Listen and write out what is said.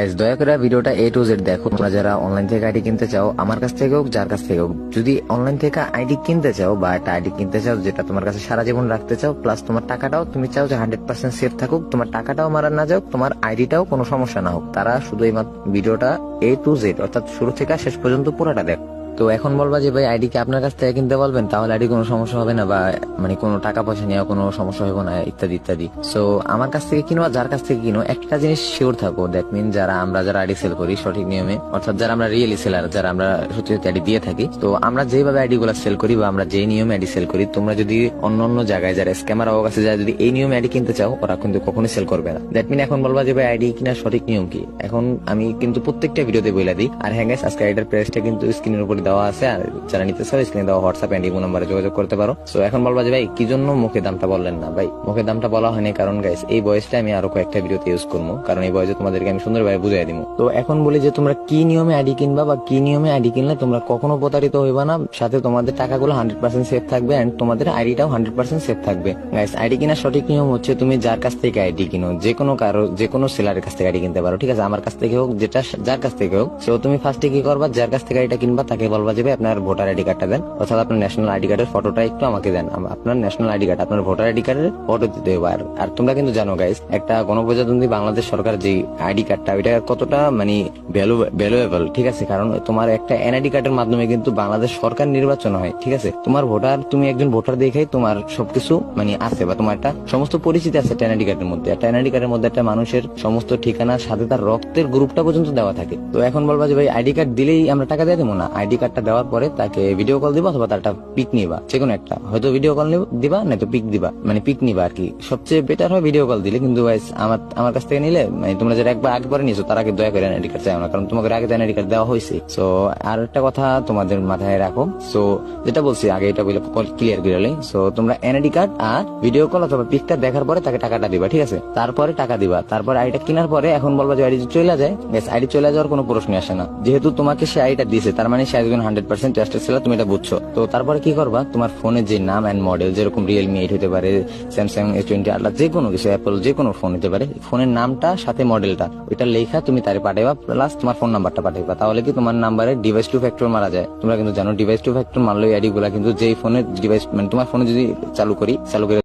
Guys দয়া করে ভিডিওটা A to Z দেখো। তোমরা যারা অনলাইন থেকে আইডি কিনতে চাও, আমার কাছ থেকে হোক যার কাছ থেকে হোক, যদি অনলাইন থেকে আইডি কিনতে চাও বা একটা আইডি কিনতে চাও যেটা তোমার কাছে সারা জীবন রাখতে চাও, প্লাস তোমার টাকাটাও তুমি চাও যে 100% সেফ থাকুক, তোমার টাকাটাও মারা না যাও, তোমার আইডিটাও কোনো সমস্যা না হোক, তারা শুধু এই ভিডিওটা A to Z অর্থাৎ শুরু থেকে শেষ পর্যন্ত পুরোটা দেখো। তো এখন বলবা যে ভাই আইডি কি আপনার কাছ থেকে কিনতে বলবেন, তাহলে আইডি কোনো সমস্যা হবে না, বা কোনো টাকা পয়সা নিয়ে কোনো সমস্যা হবে না, ইত্যাদি ইত্যাদি। সো আমার কাছ থেকে কিনো আর যার কাছ থেকে কিনো, একটা জিনিস শিওর থাকো, দ্যাট মিন আমরা যারা আইডি সেল করি সঠিক নিয়মে, অর্থাৎ যারা আমরা রিয়েলি সেলার, যারা আমরা সত্যি সত্যি আইডি দিয়ে থাকি, তো আমরা যেভাবে আইডি গুলা সেল করি বা আমরা যে নিয়মে আইডি সেল করি, তোমরা যদি অন্য জায়গায় যারা স্ক্যামার কাছে যায় যদি এই নিয়মে আইডি কিনতে চাও, ওরা কিন্তু কখনোই সেল করবে না। দ্যাট মিন এখন বলবা যে ভাই আইডি কিনার সঠিক নিয়ম কি, এখন আমি কিন্তু প্রত্যেকটা ভিডিওতে বলে দিই। আর হ্যাঁ গাইস, আজকে আইডির প্রাইসটা কিন্তু স্ক্রিনের উপরে দেওয়া আছে, আর যারা নিতে চাও স্ক্রিনে দেওয়া হোয়াটসঅ্যাপ এন্ড ইমো নাম্বারে যোগাযোগ করতে পারো। সো এখন বলবা যে ভাই কি জন্য মুখে দামটা বললেন না, ভাই মুখে দামটা বলা হয়নি কারণ গাইস এই ভয়েসটা আমি আরো কয়েকটা ভিডিওতে ইউজ করবো, কারণ এই ভয়েসে তোমাদেরকে আমি সুন্দরভাবে বুঝিয়ে দিব। তো এখন বলি যে তোমরা কি নিয়মে আইডি কিনবা বা কি নিয়মে আইডি কিনলে তোমরা কখনো প্রতারিত হইবা না, সাথে তোমাদের টাকাগুলো 100% সেফ থাকবে এন্ড তোমাদের আইডিটাও 100% সেফ থাকবে। গাইস আইডি কেনার সঠিক নিয়ম হচ্ছে তুমি যার কাছ থেকে আইডি কিনো, যে কোনো সেলারের কাছ থেকে আইডি কিনতে পারো, ঠিক আছে, আমার কাছ থেকে হোক যার কাছ থেকে হোক। সো তুমি ফার্স্টে কি করবা, যার কাছ থেকে আইডিটা কিনবা তাকে বলবা যে ভাই আপনার ভোটার আইডি কার্ডটা দেন, অর্থাৎ আপনার ন্যাশনাল আইডি কার্ডের ফটোটা একটু আমাকে দেন, আপনার ন্যাশনাল আইডি কার্ড আপনার ভোটার আইডি কার্ডের ফটো দিতে হবে। আর তোমরা কিন্তু জানো গাইস, একটা গণপ্রজাতন্ত্রী বাংলাদেশ সরকার যে আইডি কার্ডটা, ওইটা কতটা ভ্যালুয়েবল, ঠিক আছে, কারণ তোমার একটা এনআইডি কার্ডের মাধ্যমে কিন্তু বাংলাদেশ সরকার নির্বাচন হয়, ঠিক আছে। তোমার তুমি একজন ভোটার দেখেই তোমার সবকিছু আছে, বা তোমার একটা সমস্ত পরিচিতি আছে এনআইডি কার্ডের মধ্যে। একটা এনআইডি কার্ডের মধ্যে একটা মানুষের সমস্ত ঠিকানার সাথে তার রক্তের গ্রুপটা পর্যন্ত দেওয়া থাকে। তো এখন বলবা যে ভাই আইডি কার্ড দিলেই আমরা টাকা দিয়ে দেবো না, আইডি কার্ডটা দেওয়ার পরে তাকে ভিডিও কল দিবা অথবা তার একটা পিক নিবা, যে কোনো একটা, হয়তো ভিডিও কল দিবা নয়তো পিক দিবা, পিক নিবা আর কি। সবচেয়ে বেটার হয় ভিডিও কল দিলে, কিন্তু গাইস আমার কাছ থেকে নিলে তোমরা যারা একবার আগে পরে নিয়েছো তার আগে দয়া করে এনআইডি কার্ড চাও না, কারণ তোমাকে আগে এনআইডি কার্ড দেওয়া হয়েছে। সো আর একটা কথা তোমাদের মাথায় রাখো, সো যেটা বলছি আগে এটা বলে ক্লিয়ার করে। সো তোমরা এনআইডি কার্ড আর ভিডিও কল অথবা পিকটা দেখার পরে তাকে টাকাটা দিবা, ঠিক আছে, তারপরে টাকা দিবা, তারপরে আইডিটা কেনার পরে এখন বলবা যে আইডি চলে যায়। বেশ, আইডি চলে যাওয়ার কোনো প্রশ্ন আসে না, যেহেতু তোমাকে সে আইডিটা দিয়েছে, তার মানে সে একজন 100% ট্রাস্টেড সেলার, তুমি এটা বুঝছো। তো তারপরে কি করবা, তোমার ফোনে যে নাম এন্ড মডেল, যেরকম Realme 8 হতে পারে, Samsung S20 Ultra, যে কোনো কিছু, অ্যাপল যে কোনো ফোন হতে পারে, ফোনের নামটা সাথে মডেলটা ওইটা লেখা তুমি তারে পাঠাইবা, প্লাস তোমার ফোন নাম্বারটা পাঠাইবা। তাহলে কি তোমার নাম্বারে ডিভাইস টু ফ্যাক্টর মারা যায়। তোমরা কিন্তু জানো ডিভাইস টু ফ্যাক্টর মারলে আইডি গুলা কিন্তু যেই ফোনের ডিভাইস, তোমার ফোনে যদি চালু করে